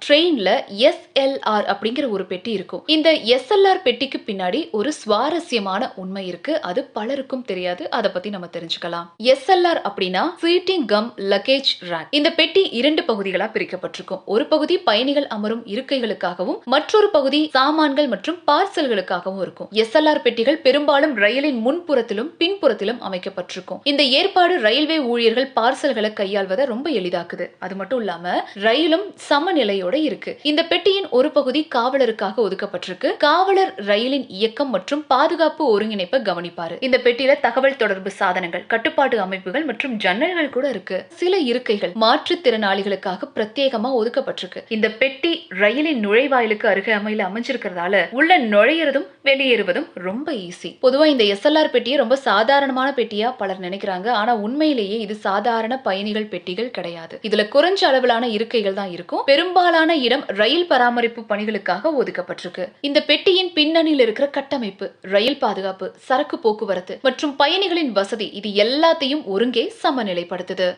ட்ரெயின்ல SLR அப்படிங்கிற ஒரு பெட்டி இருக்கும். இந்த SLR பெட்டிக்கு பின்னாடி ஒரு சுவாரஸ்யமான உண்மை இருக்கு. அது பலருக்கும் தெரியாது. அத பத்தி நம்ம தெரிஞ்சுக்கலாம். SLR அப்படின்னா சீட்டிங் கம் லக்கேஜ் ரேக். இந்த பெட்டி 2 பகுதிகளா பிரிக்கப்பட்டிருக்கும். ஒரு பகுதி பயணிகள் அமரும் இருக்கைகளுக்காகவும், மற்றொரு பகுதி சாமான்கள் மற்றும் பார்சல்களுக்காகவும் இருக்கும். SLR பெட்டிகள் பெரும்பாலும் ரயிலின் முன்புறத்திலும் பின்புறத்திலும் அமைக்கப்பட்டிருக்கும். இந்த ஏற்பாடு ரயில்வே ஊழியர்கள் பார்சல்களை கையாள்வதை ரொம்ப எளிதாக்குது. அது மட்டும் இல்லாம ரயிலும் சமநிலையோட இருக்கு. இந்த பெட்டியின் ஒரு பகுதி காவலருக்காக ஒதுக்கப்பட்டிருக்கு. காவலர் ரயிலின் இயக்கம் மற்றும் பாதுகாப்பு ஒருங்கிணைப்பை கவனிப்பாரு. இந்த பெட்டியில தகவல் தொடர்பு சாதனங்கள், கட்டுப்பாட்டு அமைப்புகள் மற்றும் ஜன்னல்கள் கூட இருக்கு. சில இருக்கைகள் மாற்றுத்திறனாளிகளுக்காக பிரத்யேகமா ஒதுக்கப்பட்டிருக்கு. இந்த பெட்டி ரயிலின் நுழைவாயிலுக்கு அருகாமையில் அமைஞ்சிருக்கிறதால உள்ள நுழையிறதும் வெளியேறுவதும் ரொம்ப ஈஸி. பொதுவா இந்த SLR பெட்டியை ரொம்ப சாதாரணமான பெட்டியா பலர் நினைக்கிறாங்க. ஆனா உண்மையிலேயே இது சாதாரண பயணிகள் பெட்டிகள் கிடையாது. இதுல குறைஞ்ச அளவிலான இருக்கைகள் தான் இருக்கும். பெரும்பாலான இடம் ரயில் பராமரிப்பு பணிகளுக்காக ஒதுக்கப்பட்டிருக்கு. இந்த பெட்டியின் பின்னணியில் இருக்கிற கட்டமைப்பு, ரயில் பாதுகாப்பு, சரக்கு போக்குவரத்து மற்றும் பயணிகளின் வசதி, இது எல்லாத்தையும் ஒருங்கே சமநிலைப்படுத்துது.